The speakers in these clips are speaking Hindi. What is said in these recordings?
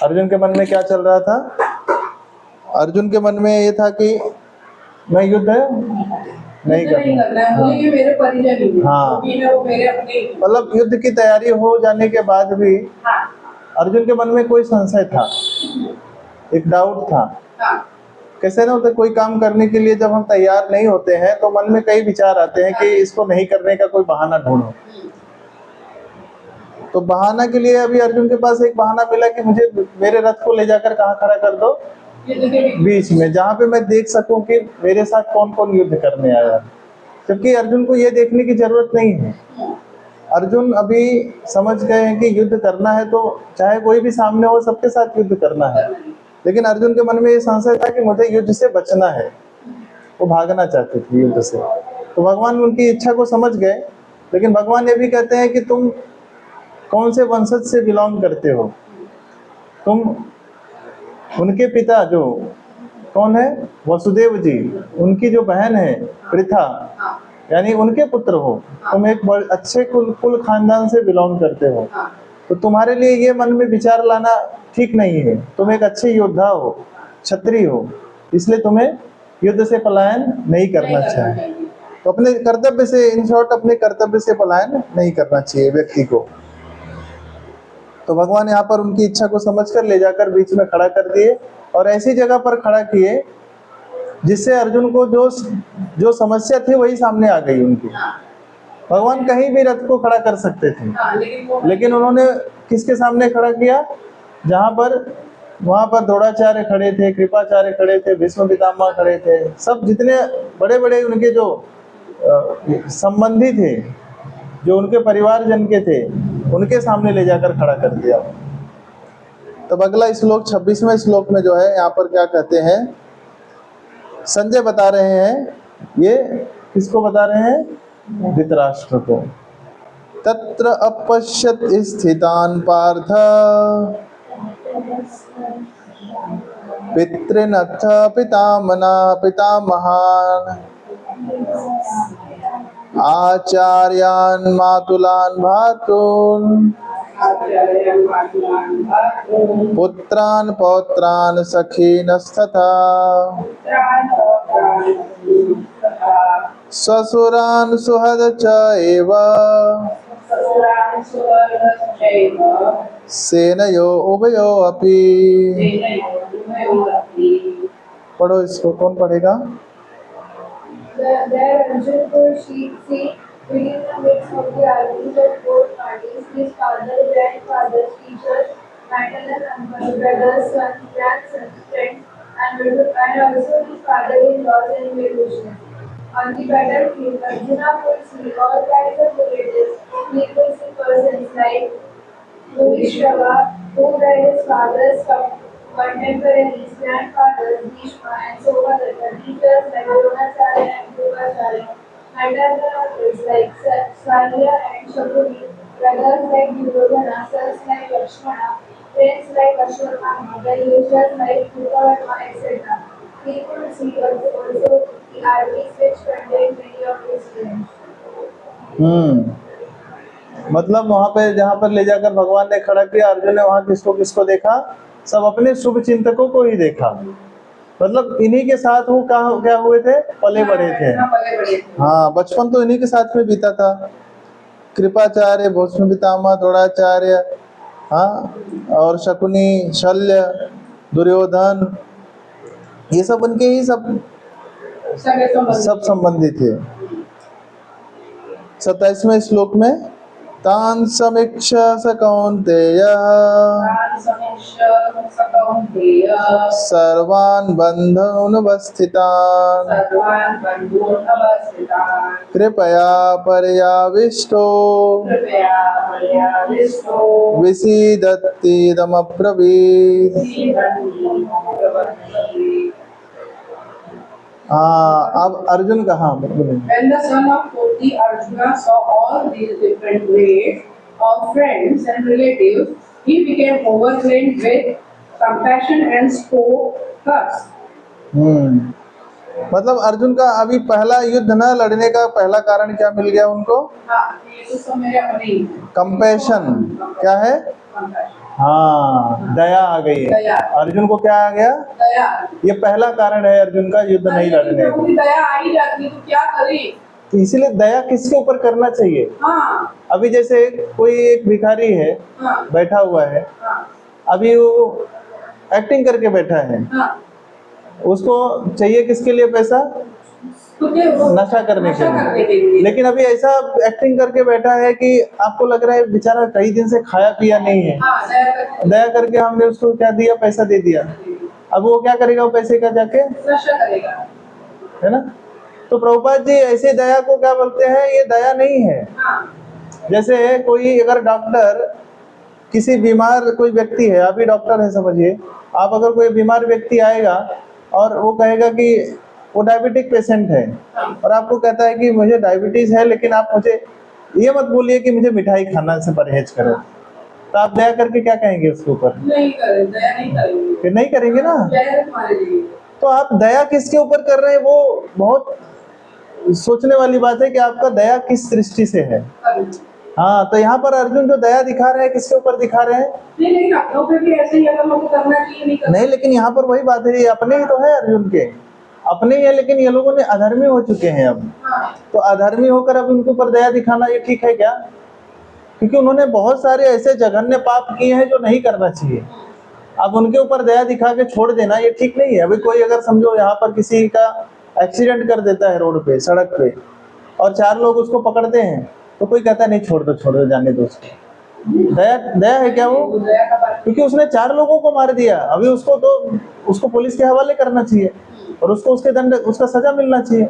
अर्जुन के मन में क्या चल रहा था? अर्जुन के मन में ये था कि मैं युद्ध नहीं करना, मुझे ये मेरे परिजन ही हैं, हाँ, वो मेरे अपने, मतलब युद्ध की तैयारी हो जाने के बाद भी हाँ, अर्जुन के मन में कोई संशय था, एक डाउट था। हाँ, कैसे ना होते, कोई काम करने के लिए जब हम तैयार नहीं होते हैं तो मन में कई विचार आते हैं कि इसको नहीं करने का कोई बहाना ढूंढो। तो बहाना के लिए अभी अर्जुन के पास एक बहाना मिला कि मुझे मेरे रथ को ले जाकर कहाँ खड़ा कर दो? बीच में, जहाँ पे मैं देख सकूं कि मेरे साथ कौन कौन युद्ध करने आया। क्योंकि अर्जुन को ये देखने की जरूरत नहीं है। अर्जुन अभी समझ गए हैं कि युद्ध करना है तो चाहे कोई भी सामने हो, सबके साथ युद्ध करना है। लेकिन अर्जुन के मन में ये संशय था कि मुझे युद्ध से बचना है, वो भागना चाहते थे युद्ध से। तो भगवान उनकी इच्छा को समझ गए, लेकिन भगवान ये भी कहते हैं कि तुम कौन से वंशज से बिलोंग करते हो? तुम उनके पिता जो कौन है, वसुदेव जी, उनकी जो बहन है पृथा, यानी उनके पुत्र हो। तुम एक अच्छे कुल खानदान से बिलोंग करते हो, तो तुम्हारे लिए ये मन में विचार लाना ठीक नहीं है। तुम एक अच्छे योद्धा हो, क्षत्रिय हो, इसलिए तुम्हें युद्ध से पलायन नहीं करना चाहिए। तो अपने कर्तव्य से, इन शॉर्ट अपने कर्तव्य से पलायन नहीं करना चाहिए व्यक्ति को। तो भगवान यहाँ पर उनकी इच्छा को समझकर ले जाकर बीच में खड़ा कर दिए और ऐसी जगह पर खड़ा किए जिससे अर्जुन को जो समस्या थी वही सामने आ गई उनकी। भगवान कहीं भी रथ को खड़ा कर सकते थे, लेकिन उन्होंने किसके सामने खड़ा किया? जहाँ पर, वहाँ पर द्रोणाचार्य खड़े थे, कृपाचार्य खड़े थे, भीष्म पितामह खड़े थे, सब जितने बड़े बड़े उनके जो संबंधी थे, जो उनके परिवारजन के थे, उनके सामने ले जाकर खड़ा कर दिया। तब अगला श्लोक 26वें श्लोक में जो है, यहाँ पर क्या कहते हैं? संजय बता रहे हैं, ये किसको बता रहे हैं? धृतराष्ट्र को। तत्र अपश्यत स्थितान पार्थ पितृनथ पितामहान् आचार्यान् मातुलान् भ्रातॄन् पुत्रान् पौत्रान् सखीनस्तथा ससुरान् सुहृद च एव सेनयो उभयो अपि। पढ़ो इसको, कौन पढ़ेगा? There Arjun could see within the midst of the armies of both parties, his father, grandfathers, teachers, maternal uncles, brothers, sons, grandsons, friends, and also his father-in-laws and well-wishers. On the battlefield, Arjuna could see all kinds of relatives. He could see persons like Yudhishthira, who were his father's contemporaries, grandfathers, Bhishma and Somadata, teachers like Dronacharya and Kripacharya, maternal uncles like Salya and Shakuni, brothers like Duryodhana, sons like Lakshmana, friends like Ashwatthama, well-wishers like Krutavarma, etc. He could see also the armies which contained many of his friends. मतलब वहां पे जहां पर ले जाकर भगवान ने खड़ा किया, अर्जुन ने वहां किसको किसको देखा? सब अपने शुभ चिंतकों को ही देखा। मतलब इन्हीं के साथ वो क्या हुए थे? पले बड़े थे। हाँ, बचपन तो इन्हीं के साथ में बीता था। कृपाचार्य, भीष्म पितामह, द्रोणाचार्य, हाँ, और शकुनी, शल्य, दुर्योधन, ये सब उनके ही सब संबंधी थे। 27वें श्लोक में तान समीक्ष स कौन्तेय सर्वान् बन्धून् अवस्थितान् कृपया पर्याविष्टो विसीदत्तीदमब्रवीत्। अब अर्जुन कहाँ? When the son of Koti, Arjuna, saw all these different grades of friends and relatives, he became overwhelmed with compassion and spoke thus. मतलब अर्जुन का अभी पहला युद्ध न लड़ने का पहला कारण क्या मिल गया उनको? ये तो सब मेरे अपने ही। कंपैशन क्या है? हाँ, दया आ गई है। दया। अर्जुन को क्या आ गया? दया। ये पहला कारण है अर्जुन का युद्ध नहीं लड़ने प्रभु का। की दया आ ही जाती है तो क्या करें? तो इसीलिए दया किसके ऊपर करना चाहिए? हाँ अभी जैसे कोई एक भिखारी है, हाँ बैठा हुआ है, हाँ अभी वो एक्टिंग करके बैठा है, हाँ, उसको चाहिए किसके लिए पैसा? क्योंकि वो नशा करने नशा करने के के लिए। लिए। लेकिन अभी ऐसा एक्टिंग करके बैठा है कि आपको लग रहा है बेचारा कई दिन से खाया पिया नहीं है, हाँ, दया करके दया करके हमने उसको क्या दिया? पैसा दे दिया। अब वो क्या करेगा वो पैसे का जाके? नशा करेगा। है ना? तो प्रभुपाद जी ऐसे दया को क्या बोलते हैं? ये दया नहीं है। हाँ जैसे कोई अगर डॉक्टर किसी बीमार कोई व्यक्ति है, आप ही डॉक्टर है समझिए, आप अगर कोई बीमार व्यक्ति आएगा और वो कहेगा कि वो डायबिटिक पेशेंट है और आपको कहता है कि मुझे डायबिटीज है, लेकिन आप मुझे ये मत बोलिए कि मुझे मिठाई खाना से परहेज करो, तो आप दया करके क्या कहेंगे उसके ऊपर? नहीं करें, दया नहीं करेंगे। फिर नहीं करेंगे ना। दया तुम्हारे लिए। तो आप दया किसके ऊपर कर रहे हैं, वो बहुत सोचने वाली बात है कि आपका दया किस दृष्टि से है। हाँ, तो यहाँ पर अर्जुन जो दया दिखा रहे हैं किसके ऊपर दिखा रहे हैं? नहीं लेकिन अपनों पे भी ऐसे ही अगर लोग करना चाहिए, नहीं करना। नहीं, लेकिन यहाँ पर वही बात है, ये अपने ही तो है, अर्जुन के अपने ही है, लेकिन ये लोगों ने अधर्मी हो चुके हैं अब। हाँ तो अधर्मी होकर अब उनके ऊपर दया दिखाना ये ठीक है क्या? क्योंकि उन्होंने बहुत सारे ऐसे जघन्य पाप किए हैं जो नहीं करना चाहिए। अब उनके ऊपर दया दिखा के छोड़ देना ये ठीक नहीं है। अभी कोई अगर समझो यहाँ पर किसी का एक्सीडेंट कर देता है रोड पे, सड़क पे, और 4 लोग उसको पकड़ते हैं, तो कोई कहता है नहीं छोड़ दो जाने दो उसको। दया दया है क्या वो? दया का बात। क्योंकि उसने 4 लोगों को मार दिया। अभी उसको पुलिस के हवाले करना चाहिए और उसको उसका सजा मिलना चाहिए।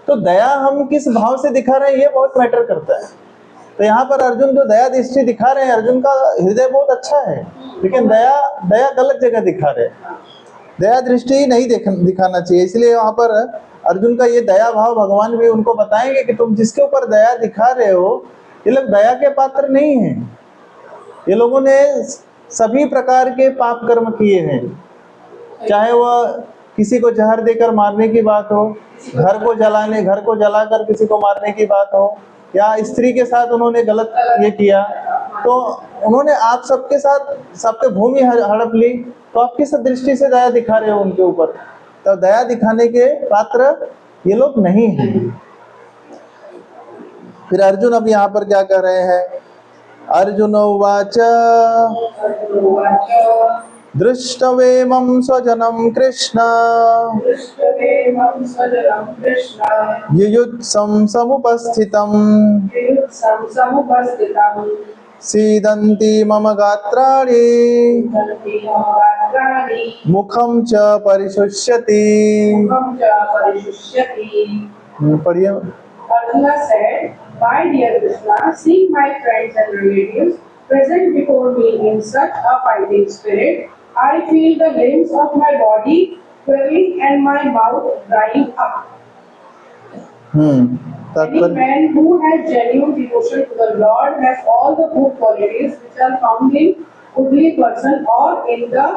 तो दया हम किस भाव से दिखा रहे हैं ये बहुत मैटर करता है। तो यहाँ पर अर्जुन जो दया दृष्टि दिखा रहे हैं, अर्जुन का हृदय बहुत अच्छा है, लेकिन दया गलत जगह दिखा रहे हैं। दया दृष्टि नहीं दिखाना चाहिए। इसलिए वहाँ पर अर्जुन का ये दया भाव भगवान भी उनको बताएंगे कि तुम जिसके ऊपर दया दिखा रहे हो, ये लोग दया के पात्र नहीं हैं। ये लोगों ने सभी प्रकार के पाप कर्म किए हैं, चाहे वह किसी को जहर देकर मारने की बात हो, घर को जलाकर किसी को मारने की बात हो, या स्त्री के साथ उन्होंने गलत ये किया, तो उन्होंने आप सबके साथ सबके भूमि हड़प ली, तो आप किस दृष्टि से दया दिखा रहे हो उनके ऊपर? तो दया दिखाने के पात्र ये लोग नहीं हैं। फिर अर्जुन अब यहाँ पर क्या कर रहे हैं? अर्जुन उवाच दृष्टवेमं स्वजनं कृष्ण युयुत्सं समुपस्थितं सीदन्ति मम गात्राणि मुखं च परिशुष्यति। पढ़िए। Arjuna said, "My dear Krishna, seeing my friends and relatives present before me in such a fighting spirit, I feel the limbs of my body swelling and my mouth drying up. Any तात्पर्य man who has genuine devotion to the Lord has all the good qualities which are found in goodly person or in the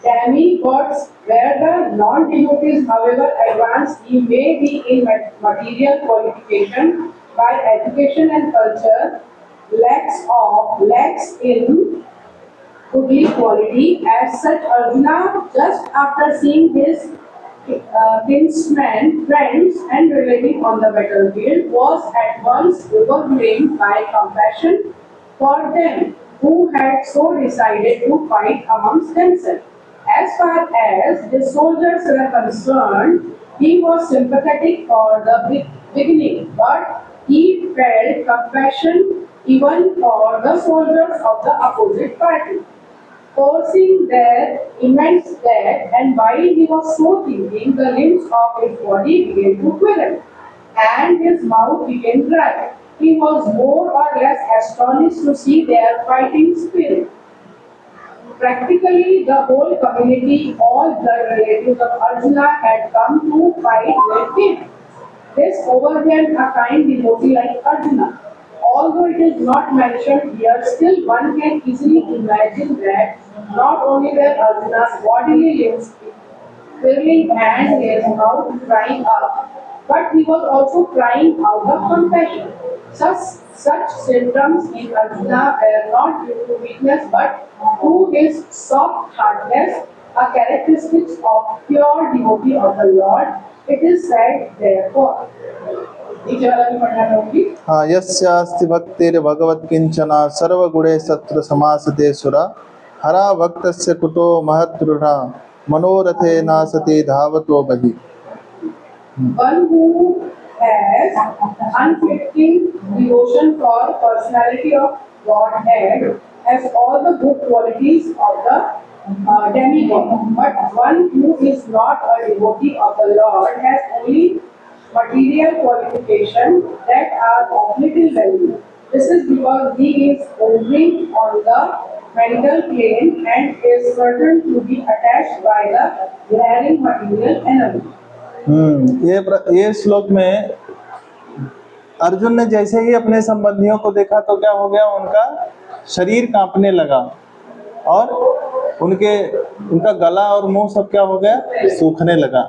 demigods, where the non-devotees, however advanced he may be in material qualification, by education and culture, lacks in goodly quality. As such, Arjuna, just after seeing his kinsmen, friends, and relatives on the battlefield, was at once overwhelmed by compassion for them who had so decided to fight amongst themselves. As far as the soldiers were concerned, he was sympathetic for the beginning, but he felt compassion even for the soldiers of the opposite party, foreseeing their immense death, and while he was so thinking, the limbs of his body began to quiver, and his mouth became dry. He was more or less astonished to see their fighting spirit. Practically, the whole community, all the relatives of Arjuna had come to fight with him. This overwhelmed a kind devotee like Arjuna. Although it is not mentioned here, still one can easily imagine that not only were Arjuna's bodily limbs quivering and his mouth drying up, but he was also crying out of compassion. Such symptoms in Arjuna were not due to weakness but to his soft-heartedness, a characteristic of pure devotee of the Lord. It is said, therefore. नीचे वाला भी पढ़ना होगी. हाँ, यस्यास्ति भक्तिर् भगवत् किंचना सर्वगुणे सत्र समासते सुरा हरा भक्तस्य कुतो महत्तृणा मनोरथे नासति धावतो बहि. One who has unfitting devotion for personality of Godhead has all the good qualities of the demigod. But one who is not a devotee of the Lord has only material qualifications that are of little value. This is because he is hovering on the mental plane and is certain to be attached by the glaring material enemy. ये श्लोक में अर्जुन ने जैसे ही अपने संबंधियों को देखा तो क्या हो गया, उनका शरीर कांपने लगा और उनका गला और मुंह सब क्या हो गया, सूखने लगा.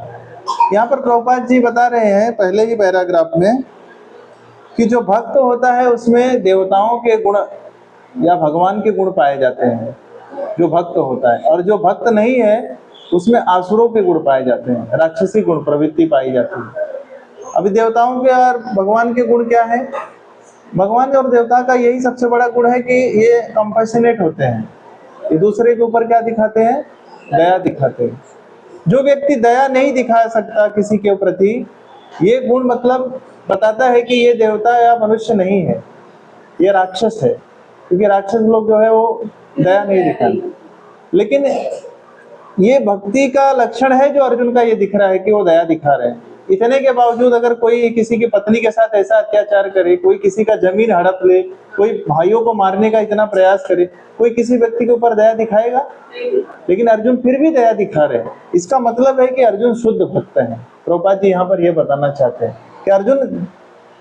यहाँ पर प्रभुपाद जी बता रहे हैं पहले ही पैराग्राफ में कि जो भक्त होता है उसमें देवताओं के गुण या भगवान के गुण पाए जाते हैं जो भक्त होता है, और जो भक्त नहीं है उसमें आसुरों के गुण पाए जाते हैं, राक्षसी गुण प्रवृत्ति पाई जाती है. अभी देवताओं के और भगवान के गुण क्या है? भगवान और देवता का यही सबसे बड़ा गुण है कि ये कंपैशनेट होते हैं, ये दूसरे के ऊपर क्या दिखाते हैं, दया दिखाते हैं. जो व्यक्ति दया नहीं दिखा सकता किसी के प्रति, ये गुण मतलब बताता है कि ये देवता या मनुष्य नहीं है, ये राक्षस है, क्योंकि राक्षस लोग जो है वो दया नहीं दिखाते. लेकिन ये भक्ति का लक्षण है जो अर्जुन का ये दिख रहा है कि वो दया दिखा रहे हैं. इतने के बावजूद अगर कोई किसी की पत्नी के साथ ऐसा अत्याचार करे, कोई किसी का जमीन हड़प ले, कोई भाइयों को मारने का इतना प्रयास करे, कोई किसी व्यक्ति के ऊपर दया दिखाएगा? लेकिन अर्जुन फिर भी दया दिखा रहे हैं. इसका मतलब है कि अर्जुन शुद्ध भक्त है. प्रभुपाद जी यहाँ पर यह बताना चाहते हैं कि अर्जुन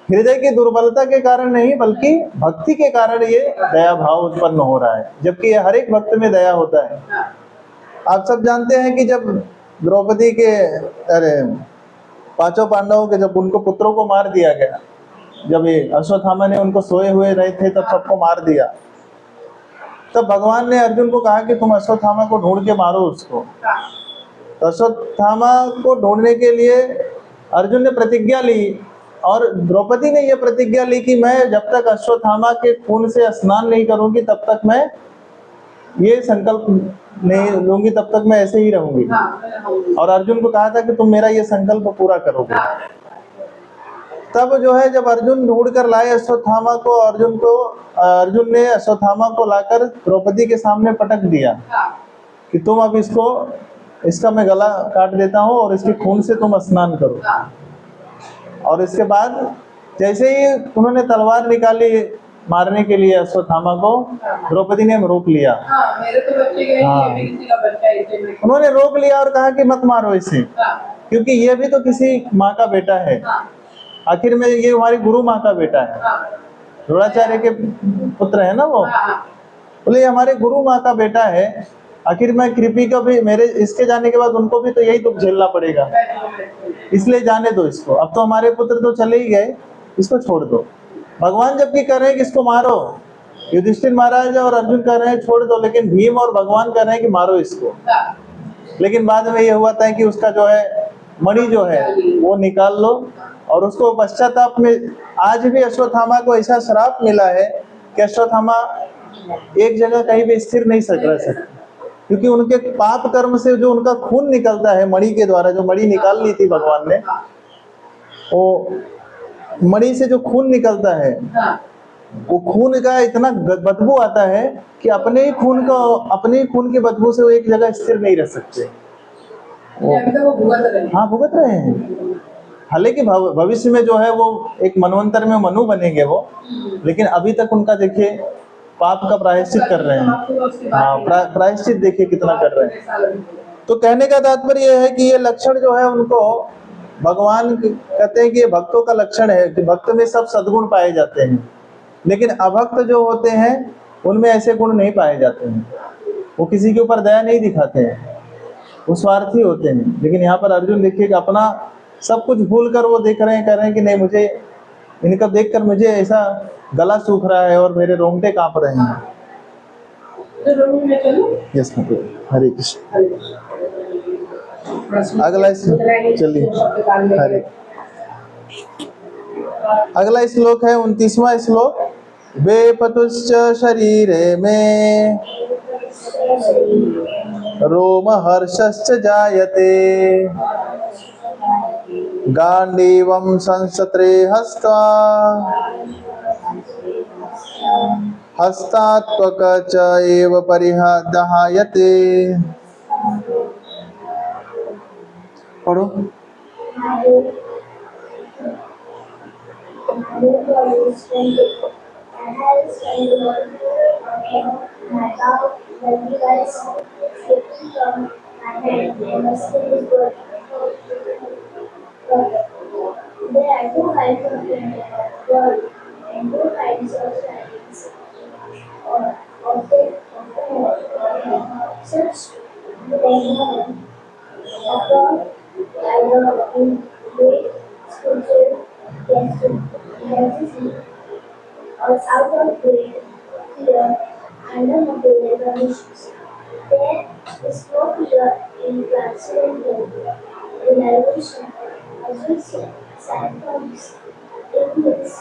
हृदय की दुर्बलता के कारण नहीं बल्कि भक्ति के कारण ये दया भाव उत्पन्न हो रहा है, जबकि हर एक भक्त में दया होता है. आप सब जानते हैं कि जब द्रौपदी के पांचों पांडवों के जब उनको पुत्रों को मार दिया गया, जब ये अश्वत्थामा ने उनको सोए हुए रहे थे तब सबको मार दिया, तब भगवान ने अर्जुन को कहा कि तुम अश्वत्थामा को ढूंढ के मारो उसको. तो अश्वत्थामा को ढूंढने के लिए अर्जुन ने प्रतिज्ञा ली और द्रौपदी ने यह प्रतिज्ञा ली कि मैं जब तक अश्वत्थामा के खून से स्नान नहीं करूंगी तब तक मैं ये संकल्प नहीं लूंगी, तब तक मैं ऐसे ही रहूंगी. और अर्जुन को कहा था कि तुम मेरा ये संकल्प पूरा करोगे. तब जो है जब अर्जुन ढूंढ कर लाए अश्वत्थामा को, अर्जुन ने अश्वत्थामा को लाकर द्रौपदी के सामने पटक दिया कि तुम अब इसका मैं गला काट देता हूँ और इसके खून से तुम स्नान करो. और इसके बाद जैसे ही उन्होंने तलवार निकाली मारने के लिए अश्वत्थामा को, द्रौपदी ने रोक लिया. मेरे तो बच्चे गए, ये भी किसी का बच्चा है. उन्होंने रोक लिया और कहा कि मत मारो इसे, क्योंकि ये भी तो किसी माँ का बेटा है. आखिर में ये हमारी गुरु माँ का बेटा है, द्रोणाचार्य के पुत्र है ना वो. बोले ये हमारे गुरु माँ का बेटा है, आखिर में कृपी को भी मेरे इसके जाने के बाद उनको भी तो यही दुख झेलना पड़ेगा, इसलिए जाने दो इसको. अब तो हमारे पुत्र तो चले ही गए, इसको छोड़ दो. भगवान जबकि कह रहे हैं कि इसको मारो, युधिष्ठिर महाराज और अर्जुन कह रहे हैं छोड़ दो, लेकिन भीम और भगवान कह रहे हैं कि मारो इसको. लेकिन बाद में यह हुआ था कि उसका जो है मणि जो है वो निकाल लो, और उसको पश्चाताप में आज भी अश्वत्थामा को ऐसा श्राप मिला है कि अश्वत्थामा एक जगह कहीं भी स्थिर नहीं रह सकते, क्योंकि उनके पाप कर्म से जो उनका खून निकलता है मणि के द्वारा, जो मणि निकाल ली थी भगवान ने, वो मणि से जो खून निकलता है वो खून का इतना बदबू आता है कि अपने ही खून की बदबू से वो एक जगह स्थिर नहीं रह सकते. हाँ, भुगत रहे हैं. हालांकि भविष्य में जो है वो एक मनवंतर में मनु बनेंगे वो, लेकिन अभी तक उनका देखिए पाप का प्रायश्चित कर रहे हैं. हाँ, प्रायश्चित देखिए कितना कर रहे हैं. तो कहने का तात्पर्य यह है कि ये लक्षण जो है उनको भगवान कहते हैं कि ये भक्तों का लक्षण है कि भक्त में सब सद्गुण पाए जाते हैं, लेकिन अभक्त जो होते हैं उनमें ऐसे गुण नहीं पाए जाते हैं. वो किसी के ऊपर दया नहीं दिखाते हैं, वो स्वार्थी होते हैं. लेकिन यहाँ पर अर्जुन देखिए कि अपना सब कुछ भूल कर वो देख रहे हैं, कह रहे हैं कि नहीं, मुझे इनका देखकर मुझे ऐसा गला सूख रहा है और मेरे रोंगटे कांप रहे हैं। तो रूम में चलो। यस माता, हरे कृष्ण। हरे कृष्ण। अगला चलिए, हरे। अगला श्लोक है 29वां श्लोक। वेपतुश्च शरीरे में रोमहर्षश्च जायते, गांडीवं संसत्रे हस्त्वा हस्तात्वक च एव परिदहायते। पढ़ो। There are two kinds of world and two kinds of science or object such technology abroad either in great sculpture, density, or out of great fear under material conditions. There is no fear in transcendental realization as we see science in this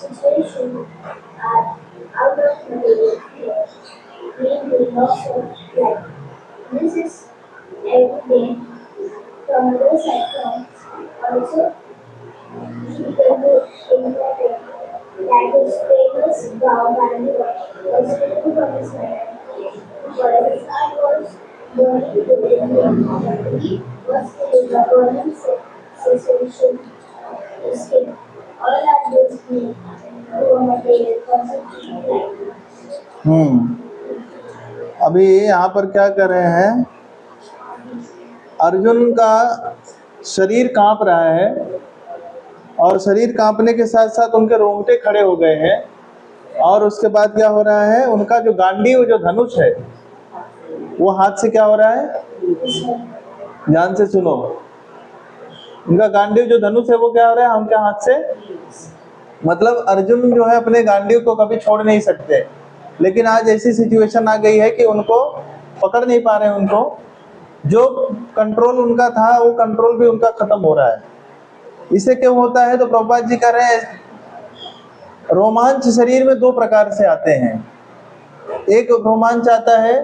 situation are out of material fear, being the loss of life. This is evident from other cyclones also important that his famous vow was taken from his mind. For his heart was burning to the he was in the burning cessation escape. All are those who a material concept life. अभी यहाँ पर क्या कर रहे हैं, अर्जुन का शरीर कांप रहा है और शरीर कांपने के साथ साथ उनके रोंगटे खड़े हो गए हैं। और उसके बाद क्या हो रहा है, उनका जो गांडीव जो धनुष है वो हाथ से क्या हो रहा है, ध्यान से सुनो। उनका गांडीव जो धनुष है वो क्या हो रहा है, उनके हाथ से। मतलब अर्जुन जो है अपने गांडीव को कभी छोड़ नहीं सकते, लेकिन आज ऐसी सिचुएशन आ गई है कि उनको पकड़ नहीं पा रहे हैं। उनको जो कंट्रोल उनका था वो कंट्रोल भी उनका खत्म हो रहा है। इसे क्यों होता है, तो प्रभुपाद जी कह रहे हैं रोमांच शरीर में दो प्रकार से आते हैं। एक रोमांच आता है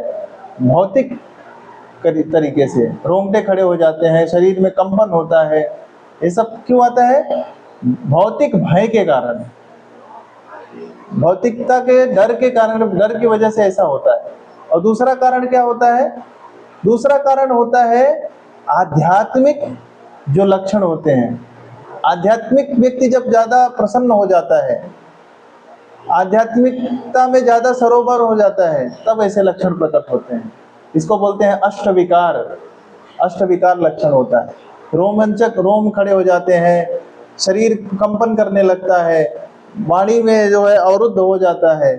भौतिक तरीके से, रोंगटे खड़े हो जाते हैं, शरीर में कंपन होता है। ये सब क्यों आता है, भौतिक भय के कारण, भौतिकता के डर के कारण, डर की वजह से ऐसा होता है। और दूसरा कारण क्या होता है, दूसरा कारण होता है आध्यात्मिक जो लक्षण होते हैं। आध्यात्मिक व्यक्ति जब ज्यादा प्रसन्न हो जाता है, आध्यात्मिकता में ज्यादा सरोवर हो जाता है, तब ऐसे लक्षण प्रकट होते हैं। इसको बोलते हैं अष्टविकार। अष्टविकार लक्षण होता है। रोमांचक, रोम खड़े हो जाते हैं, शरीर कंपन करने लगता है, वाणी में जो है अवरुद्ध हो जाता है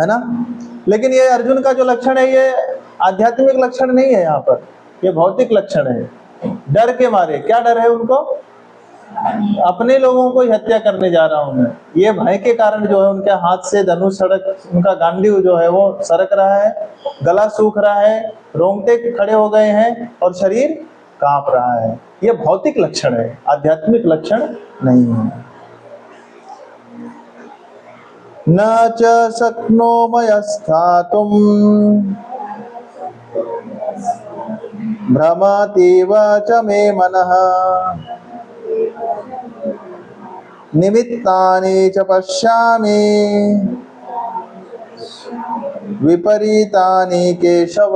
ना। लेकिन ये अर्जुन का जो लक्षण है ये आध्यात्मिक लक्षण नहीं है, यहाँ पर ये भौतिक लक्षण है। डर के मारे, क्या डर है उनको, अपने लोगों को हत्या करने जा रहा हूं मैं, ये भय के कारण जो है उनके हाथ से धनुष सड़क, उनका गांडीव जो है वो सरक रहा है, गला सूख रहा है, रोंगटे खड़े हो गए हैं और शरीर कांप रहा है। ये भौतिक लक्षण है, आध्यात्मिक लक्षण नहीं है। न च शक्नोमयस्थातुम् भ्रमतीव च मे मनः निमित्तानि च पश्यामि विपरीतानि केशव।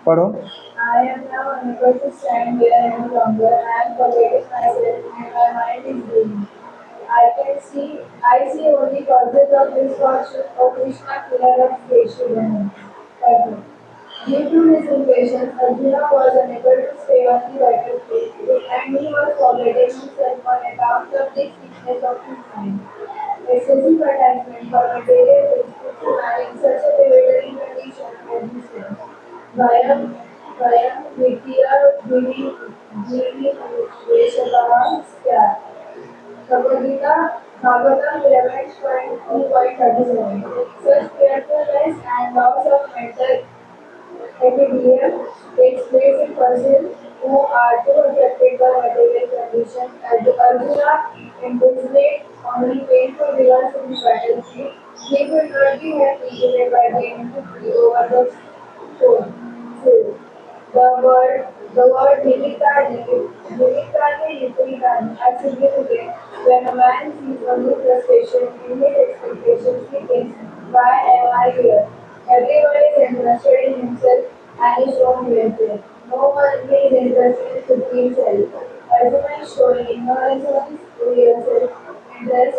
पढ़ो। I am now unable to stand here any longer. I am forgetting myself and my mind is dim. I see only causes of misfortune, O Krishna, killer of Keshavan. Due to his impatience, Arjuna was unable to stay on the battlefield, and he was forgetting himself on account of the weakness of his mind. Excessive attachment for material things puts a man in such a bewildering condition of existence. Vidya, Vidhi, 11:37. Such carefulness and loss of mental equilibrium takes place in persons who are too affected by material conditions. As Arjuna impersonate only painful regards in the battlefield, he could not be happy even by gaining victory over the foe. The word Nimittani are significant. When a man sees only frustration in his expectations, he thinks, why am I here? Everyone is interested in himself and his own welfare. No one is interested in himself. Arjuna is showing ignorance of his real self-interest,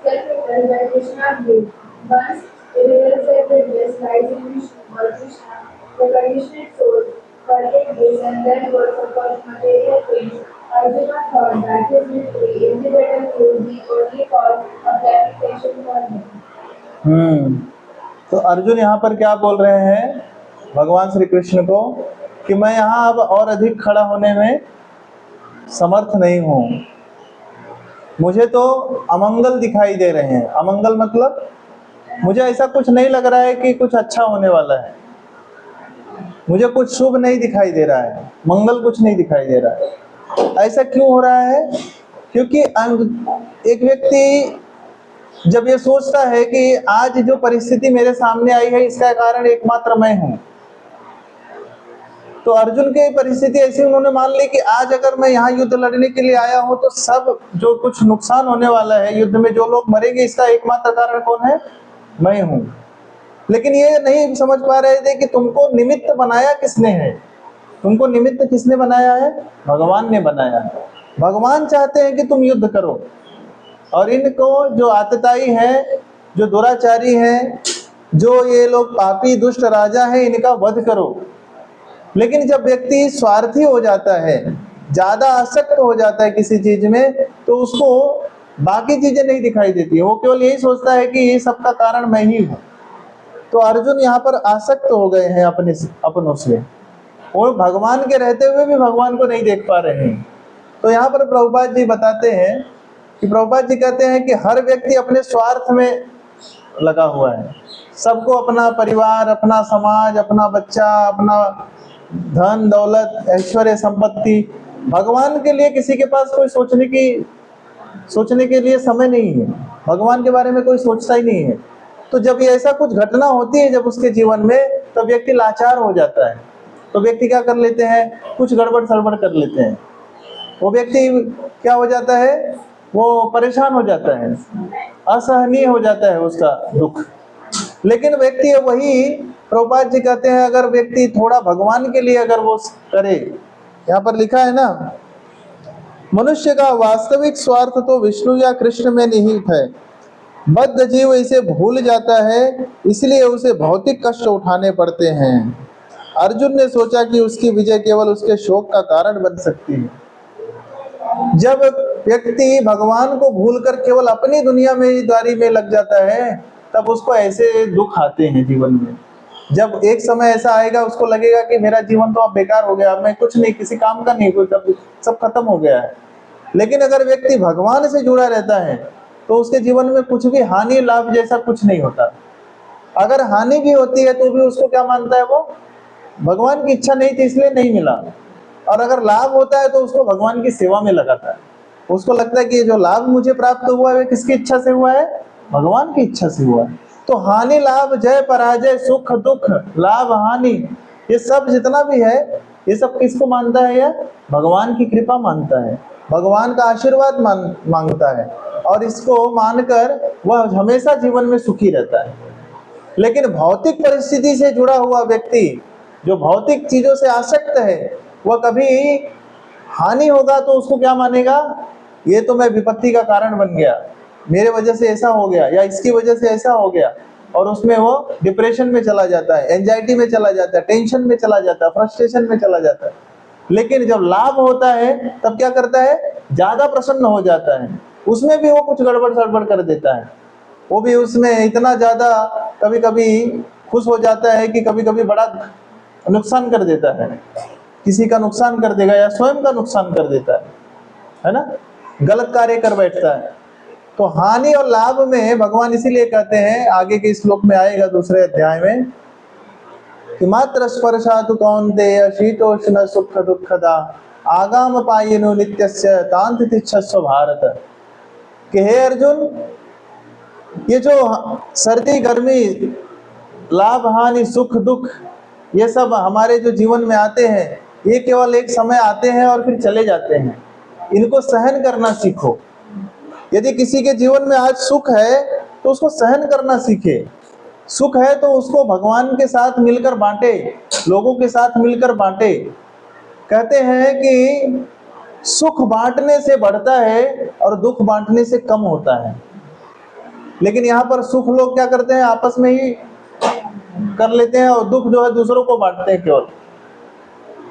self-interest by Krishna's view. Once a real self-interest lies in Vishnu or Krishna, the conditioned soul forget this and then work upon material things. Arjuna thought that his victory in the battlefield would be only cause of lamentation for him. तो अर्जुन यहाँ पर क्या बोल रहे हैं भगवान श्री कृष्ण को कि मैं यहाँ अब और अधिक खड़ा होने में समर्थ नहीं हूँ, मुझे तो अमंगल दिखाई दे रहे हैं। अमंगल मतलब मुझे ऐसा कुछ नहीं लग रहा है कि कुछ अच्छा होने वाला है, मुझे कुछ शुभ नहीं दिखाई दे रहा है, मंगल कुछ नहीं दिखाई दे रहा है। ऐसा क्यों हो रहा है? क्योंकि एक व्यक्ति जब ये सोचता है कि आज जो परिस्थिति मेरे सामने आई है इसका कारण एकमात्र मैं हूं, तो अर्जुन की परिस्थिति ऐसी उन्होंने मान ली कि आज अगर मैं यहाँ युद्ध लड़ने के लिए आया हूं तो सब जो कुछ नुकसान होने वाला है, युद्ध में जो लोग मरेंगे, इसका एकमात्र कारण कौन है? मैं हूं। लेकिन ये नहीं समझ पा रहे थे कि तुमको निमित्त बनाया किसने है, तुमको निमित्त किसने बनाया है? भगवान ने बनाया है। भगवान चाहते हैं कि तुम युद्ध करो और इनको जो आतताई है, जो दुराचारी हैं, जो ये लोग पापी दुष्ट राजा हैं, इनका वध करो। लेकिन जब व्यक्ति स्वार्थी हो जाता है, ज्यादा आसक्त हो जाता है किसी चीज में, तो उसको बाकी चीजें नहीं दिखाई देती है, वो केवल यही सोचता है कि ये सबका कारण मैं ही हूँ। तो अर्जुन यहाँ पर आसक्त हो गए हैं अपनों से, और भगवान के रहते हुए भी भगवान को नहीं देख पा रहे हैं। तो यहाँ पर प्रभुपाद जी बताते हैं कि प्रभुपाद जी कहते हैं कि हर व्यक्ति अपने स्वार्थ में लगा हुआ है। सबको अपना परिवार, अपना समाज, अपना बच्चा, अपना धन दौलत, ऐश्वर्य, संपत्ति, भगवान के लिए किसी के पास कोई सोचने के लिए समय नहीं है, भगवान के बारे में कोई सोचता ही नहीं है। तो जब ये ऐसा कुछ घटना होती है जब उसके जीवन में, तो व्यक्ति लाचार हो जाता है। तो व्यक्ति क्या कर लेते हैं? कुछ गड़बड़ सड़बड़ कर लेते हैं। वो व्यक्ति क्या हो जाता है? वो परेशान हो जाता है, असहनीय हो जाता है उसका दुख। लेकिन व्यक्ति वही, प्रभुपाद जी कहते हैं, अगर व्यक्ति थोड़ा भगवान के लिए अगर वो करे, यहाँ पर लिखा है ना, मनुष्य का वास्तविक स्वार्थ तो विष्णु या कृष्ण में निहित है। बद्ध जीव इसे भूल जाता है, इसलिए उसे भौतिक कष्ट उठाने पड़ते हैं। अर्जुन ने सोचा कि उसकी विजय केवल उसके शोक का कारण बन सकती है। जब व्यक्ति भगवान को भूलकर केवल अपनी दुनियादारी में लग जाता है, तब उसको ऐसे दुख आते हैं जीवन में। जब एक समय ऐसा आएगा, उसको लगेगा कि मेरा जीवन तो अब बेकार हो गया, मैं कुछ नहीं, किसी काम का नहीं, कोई सब खत्म हो गया है। लेकिन अगर व्यक्ति भगवान से जुड़ा रहता है तो उसके जीवन में कुछ भी हानि लाभ जैसा कुछ नहीं होता। अगर हानि भी होती है तो भी उसको क्या मानता है? वो भगवान की इच्छा नहीं थी इसलिए नहीं मिला। और अगर लाभ होता है तो उसको भगवान की सेवा में लगाता है। उसको लगता है कि जो लाभ मुझे प्राप्त हुआ है किसकी इच्छा से हुआ है? भगवान की इच्छा से हुआ है। तो हानि लाभ, जय पराजय, सुख दुख, लाभ हानि, ये सब जितना भी है, ये सब किसको मानता है? यह भगवान की कृपा मानता है, भगवान का आशीर्वाद मांगता है, और इसको मानकर वह हमेशा जीवन में सुखी रहता है। लेकिन भौतिक परिस्थिति से जुड़ा हुआ व्यक्ति, जो भौतिक चीजों से आसक्त है, वह कभी हानि होगा तो उसको क्या मानेगा? ये तो मैं विपत्ति का कारण बन गया, मेरे वजह से ऐसा हो गया, या इसकी वजह से ऐसा हो गया, और उसमें वो डिप्रेशन में चला जाता है, एंजाइटी में चला जाता है, टेंशन में चला जाता है, फ्रस्ट्रेशन में चला जाता है। लेकिन जब लाभ होता है तब क्या करता है? ज्यादा प्रसन्न हो जाता है। उसमें भी वो कुछ गड़बड़ सड़बड़ कर देता है, वो भी उसमें इतना ज्यादा कभी कभी खुश हो जाता है कि कभी कभी बड़ा नुकसान कर देता है, किसी का नुकसान कर देगा या स्वयं का नुकसान कर देता है ना, गलत कार्य कर बैठता है। तो हानि और लाभ में भगवान इसीलिए कहते हैं, आगे के श्लोक में आएगा दूसरे अध्याय में, कि मात्र स्पर्शातु कौन्तेय शीतोष्ण सुख दुःखदा आगाम पायिनो नित्यस्य तांति तिच्छस्व भारत। कि हे अर्जुन, ये जो सर्दी गर्मी, लाभ हानि सुख दुख, ये सब हमारे जो जीवन में आते हैं, ये केवल एक समय आते हैं और फिर चले जाते हैं। इनको सहन करना सीखो। यदि किसी के जीवन में आज सुख है तो उसको सहन करना सीखे। सुख है तो उसको भगवान के साथ मिलकर बांटे, लोगों के साथ मिलकर बांटे। कहते हैं कि सुख बांटने से बढ़ता है और दुख बांटने से कम होता है। लेकिन यहाँ पर सुख लोग क्या करते हैं, आपस में ही कर लेते हैं, और दुख जो है दूसरों को बांटते हैं केवल।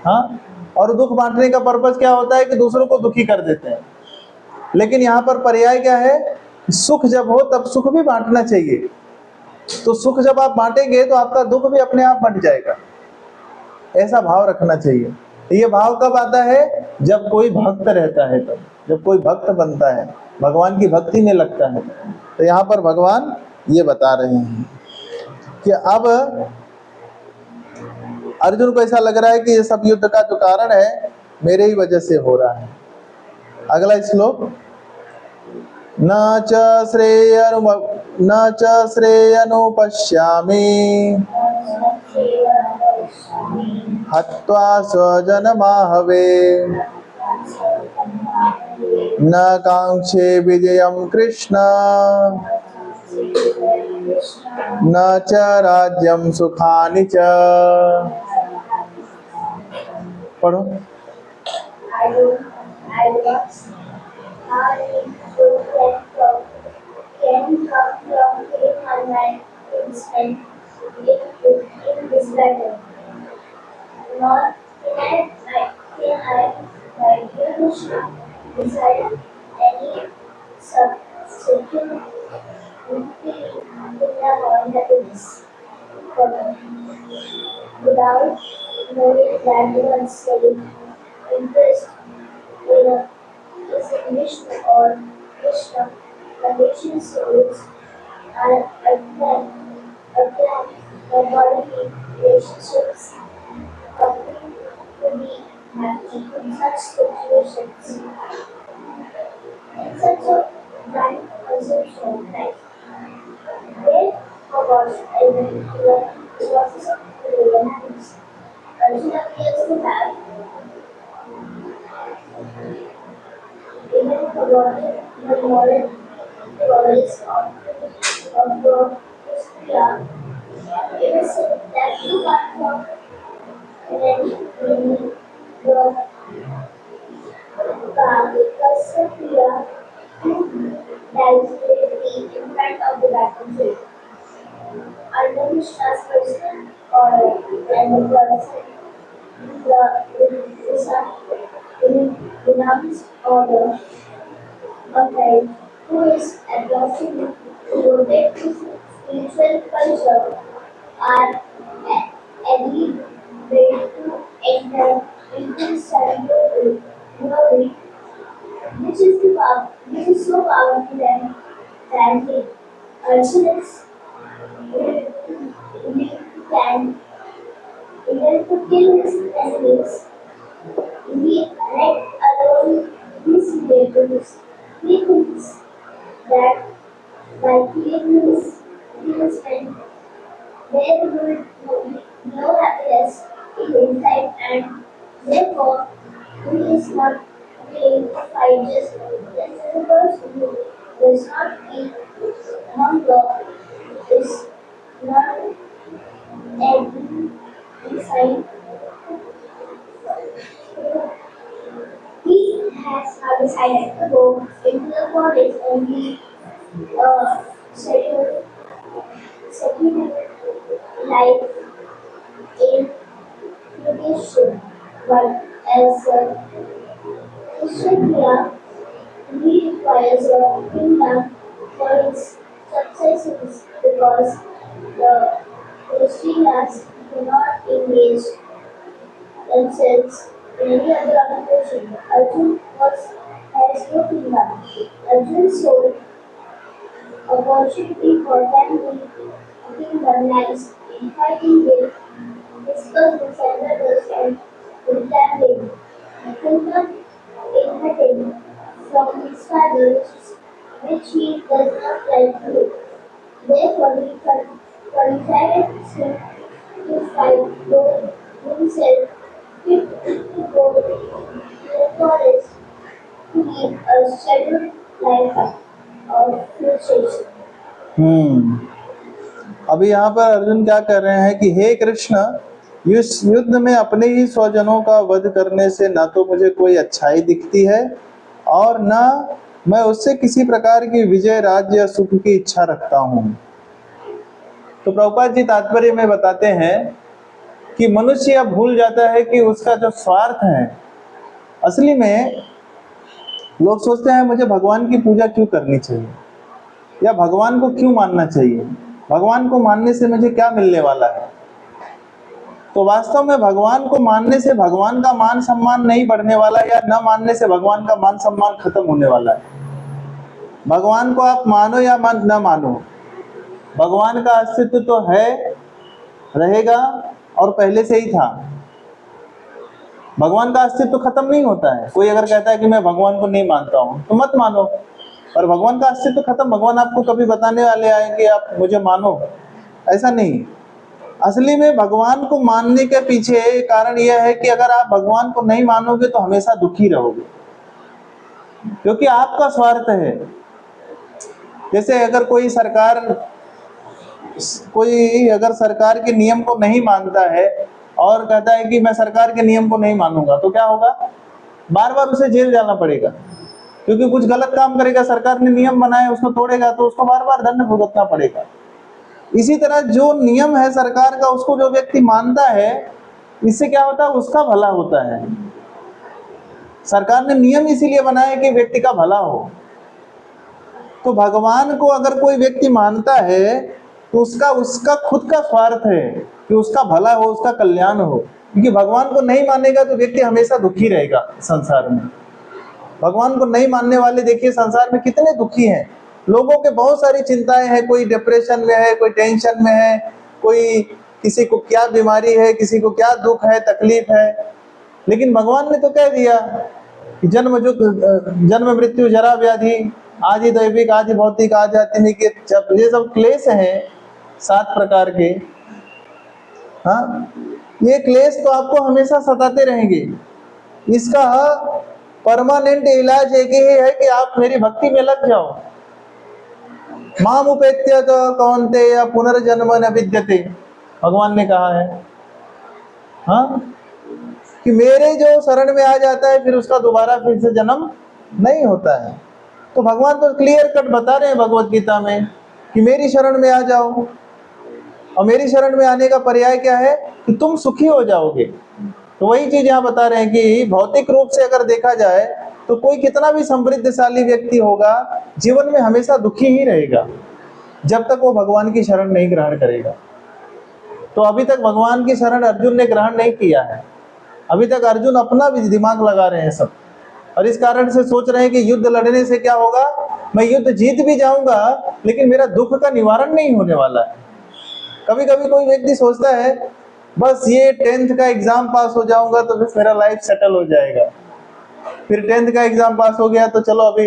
हाँ, और दुख बांटने का पर्पस क्या होता है कि दूसरों को दुखी कर देते हैं। लेकिन यहाँ पर पर्याय क्या है, सुख जब हो तब सुख भी बांटना चाहिए। तो सुख जब आप बांटेंगे तो आपका दुख भी अपने आप बंट जाएगा। ऐसा भाव रखना चाहिए। ये भाव कब आता है, जब कोई भक्त रहता है, तब जब कोई भक्त बनता है, भगवान की भक्ति में लगता है। तो यहाँ पर भगवान ये बता रहे हैं कि अब अर्जुन को ऐसा लग रहा है कि ये सब युद्ध का जो कारण है मेरे ही वजह से हो रहा है। अगला श्लोक, न च श्रेयनुपश्यामि हत्वा स्वजनमाहवे न कांक्षे विजयं कृष्ण न च राज्यं सुखानि च। पढ़ो। Can come from a instant in this battle. Nor can I decide any substitute in the happiness. Without knowing that one's self-interest is Vishnu or Krishna, the nation's souls are attacked by bodily relationships, coming to be happy in such situations. In such a blind assumption, right? Where forgot even the process of the happiness. Arjuna appears to have even forgotten the moral qualities of the Kriya. It is said that you can't talk when the Kriya dies directly in front of the battlefield. Under Krishna's personal order and the person, the renounced order of life, who is adopting devoted to spiritual culture, are agreed to enter into surrender glory, which is so powerful and tragic. Arjuna's can even to kill his enemies. He let alone his relatives. He thinks that by killing his friend, there will be no happiness inside, and therefore he is not willing to fight just as a person who does not feel hunger is not angry inside. He has now decided to go into the forest and be settled life in meditation. But as Kshatriya, he requires a kingdom for its successes because the Kshatriyas do not engage themselves in any other occupation. Arjun has no kingdom. Arjun's soul opportunity for them to in the nice inviting way, discuss the senators and pretending he could not inherit from his father, which he does not like to do. Therefore, he confided to fight for himself fit to go to the forest to live a scheduled life of frustration. अभी यहाँ पर अर्जुन क्या कर रहे हैं कि हे कृष्ण, इस युद्ध में अपने ही स्वजनों का वध करने से न तो मुझे कोई अच्छाई दिखती है और न मैं उससे किसी प्रकार की विजय, राज्य या सुख की इच्छा रखता हूँ। तो प्रभुपाद जी तात्पर्य में बताते हैं कि मनुष्य यह भूल जाता है कि उसका जो स्वार्थ है, असली में लोग सोचते हैं मुझे भगवान की पूजा क्यों करनी चाहिए या भगवान को क्यों मानना चाहिए, भगवान को मानने से मुझे क्या मिलने वाला है। तो वास्तव में भगवान को मानने से भगवान का मान सम्मान नहीं बढ़ने वाला, या न मानने से भगवान का मान सम्मान खत्म होने वाला है। भगवान को आप मानो या न मानो, भगवान का अस्तित्व तो है, रहेगा और पहले से ही था। भगवान का अस्तित्व खत्म नहीं होता है। कोई अगर कहता है कि मैं भगवान को नहीं मानता हूं, तो मत मानो, और भगवान का अस्तित्व खत्म, भगवान आपको कभी बताने वाले आए कि आप मुझे मानो, ऐसा नहीं। असली में भगवान को मानने के पीछे कारण यह है कि अगर आप भगवान को नहीं मानोगे तो हमेशा दुखी रहोगे, क्योंकि आपका स्वार्थ है। जैसे अगर कोई अगर सरकार के नियम को नहीं मानता है और कहता है कि मैं सरकार के नियम को नहीं मानूंगा, तो क्या होगा? बार बार उसे जेल जाना पड़ेगा, क्योंकि कुछ गलत काम करेगा, सरकार ने नियम बनाए उसको तोड़ेगा तो उसको बार बार दंड भुगतना पड़ेगा। इसी तरह जो नियम है सरकार का, उसको जो व्यक्ति मानता है, इससे क्या होता है? उसका भला होता है। सरकार ने नियम इसीलिए बनाए कि व्यक्ति का भला हो। तो भगवान को अगर कोई व्यक्ति मानता है तो उसका खुद का स्वार्थ है कि उसका भला हो, उसका कल्याण हो, क्योंकि भगवान को नहीं मानेगा तो व्यक्ति हमेशा दुखी रहेगा संसार में। भगवान को नहीं मानने वाले देखिए संसार में कितने दुखी हैं। लोगों के बहुत सारी चिंताएं हैं, कोई डिप्रेशन में है, कोई टेंशन में है, कोई किसी को क्या बीमारी है, किसी को क्या दुख है, तकलीफ है। लेकिन भगवान ने तो कह दिया कि जन्म मृत्यु जरा व्याधि, आज ही दैविक, आज ही भौतिक, आज आत्मिक, ये सब क्लेश हैं 7 प्रकार के। हाँ, ये क्लेश तो आपको हमेशा सताते रहेंगे। इसका परमानेंट इलाज एक ही है कि आप मेरी भक्ति में लग जाओ। माम उपेत्य तो कौन्तेय पुनर्जन्म न विद्यते, भगवान ने कहा है। हाँ, कि मेरे जो शरण में आ जाता है फिर उसका दोबारा फिर से जन्म नहीं होता है। तो भगवान तो क्लियर कट बता रहे हैं भगवत गीता में कि मेरी शरण में आ जाओ, और मेरी शरण में आने का पर्याय क्या है? कि तुम सुखी हो जाओगे। तो वही चीज यहाँ बता रहे हैं कि भौतिक रूप से अगर देखा जाए तो कोई कितना भी समृद्धशाली व्यक्ति होगा, जीवन में हमेशा दुखी ही रहेगा जब तक वो भगवान की शरण नहीं ग्रहण करेगा। तो अभी तक भगवान की शरण अर्जुन ने ग्रहण नहीं किया है। अभी तक अर्जुन अपना भी दिमाग लगा रहे हैं सब, और इस कारण से सोच रहे हैं कि युद्ध लड़ने से क्या होगा, मैं युद्ध जीत भी जाऊंगा लेकिन मेरा दुख का निवारण नहीं होने वाला है। कभी कभी कोई व्यक्ति सोचता है बस ये 10th का एग्जाम पास हो जाऊंगा तो बस मेरा लाइफ सेटल हो जाएगा। फिर 10th का एग्जाम पास हो गया तो चलो अभी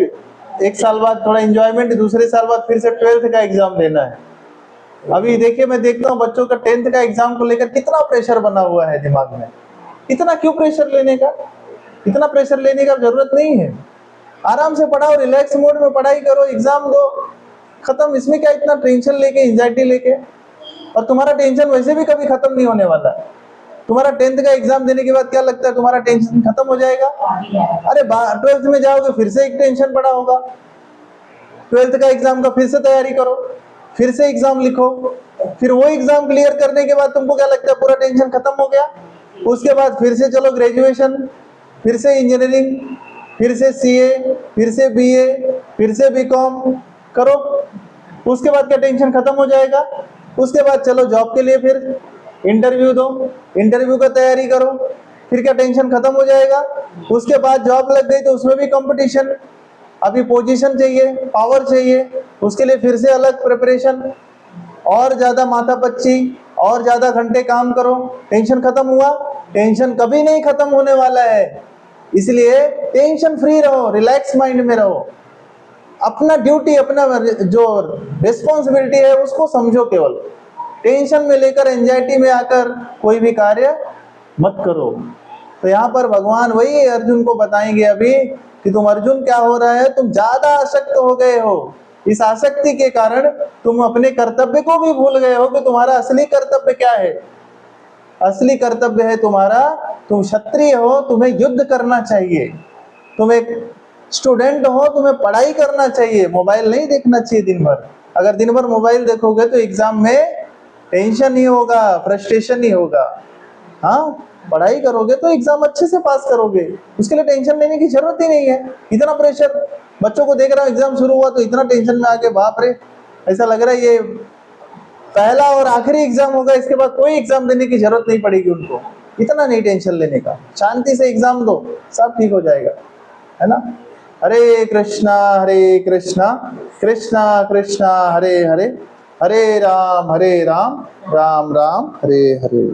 1 साल बाद थोड़ा एंजॉयमेंट, दूसरे साल बाद फिर से 12th का एग्जाम देना है। अभी देखिए, मैं देखता हूँ बच्चों का 10th का एग्जाम को लेकर कितना प्रेशर बना हुआ है दिमाग में। इतना क्यों प्रेशर लेने का? इतना प्रेशर लेने का जरूरत नहीं है। आराम से पढ़ाओ, रिलैक्स मोड में पढ़ाई करो, एग्जाम दो, खत्म। इसमें क्या इतना टेंशन लेके, एंजाइटी लेके? और तुम्हारा टेंशन वैसे भी कभी खत्म नहीं होने वाला है। तुम्हारा 10th का एग्जाम देने के बाद क्या लगता है तुम्हारा टेंशन खत्म हो जाएगा? अरे 12th में जाओगे फिर से एक टेंशन बड़ा होगा। 12th का एग्जाम का फिर से तैयारी करो, फिर से एग्जाम लिखो, फिर वो एग्जाम क्लियर करने के बाद तुमको क्या लगता है पूरा टेंशन खत्म हो गया। उसके बाद फिर से चलो ग्रेजुएशन, फिर से इंजीनियरिंग, फिर से सीए, फिर से बीए, फिर से बीकॉम करो। उसके बाद क्या टेंशन खत्म हो जाएगा? उसके बाद चलो जॉब के लिए फिर इंटरव्यू दो, इंटरव्यू का तैयारी करो, फिर क्या टेंशन खत्म हो जाएगा? उसके बाद जॉब लग गई तो उसमें भी कंपटीशन, अभी पोजीशन चाहिए, पावर चाहिए, उसके लिए फिर से अलग प्रिपरेशन, और ज्यादा माथापच्ची, और ज्यादा घंटे काम करो। टेंशन खत्म हुआ? टेंशन कभी नहीं खत्म होने वाला है। इसलिए टेंशन फ्री रहो, रिलैक्स माइंड में रहो, अपना ड्यूटी, अपना जो रिस्पॉन्सिबिलिटी है उसको समझो। केवल टेंशन में लेकर, एंजाइटी में आकर कोई भी कार्य मत करो। तो यहाँ पर भगवान वही अर्जुन को बताएंगे अभी कि तुम अर्जुन क्या हो रहा है, तुम ज्यादा आसक्त हो गए हो। इस आसक्ति के कारण तुम अपने कर्तव्य को भी भूल गए हो कि तुम्हारा असली कर्तव्य क्या है। असली कर्तव्य है तुम्हारा, तुम क्षत्रिय हो, तुम्हें युद्ध करना चाहिए। तुम एक स्टूडेंट हो, तुम्हें पढ़ाई करना चाहिए, मोबाइल नहीं देखना चाहिए दिन भर। अगर दिन भर मोबाइल देखोगे तो एग्जाम में टेंशन ही होगा, फ्रस्ट्रेशन ही होगा। हाँ, पढ़ाई करोगे तो एग्जाम अच्छे से पास करोगे, उसके लिए टेंशन लेने की जरूरत ही नहीं है। इतना प्रेशर बच्चों को देख रहा हूँ, एग्जाम शुरू हुआ तो इतना टेंशन में आके, बाप रे, ऐसा लग रहा है ये पहला और आखिरी एग्जाम होगा, इसके बाद कोई एग्जाम देने की जरूरत नहीं पड़ेगी उनको। इतना नहीं टेंशन लेने का, शांति से एग्जाम दो, सब ठीक हो जाएगा, है ना। हरे कृष्णा कृष्णा कृष्णा हरे हरे, हरे राम राम राम हरे हरे।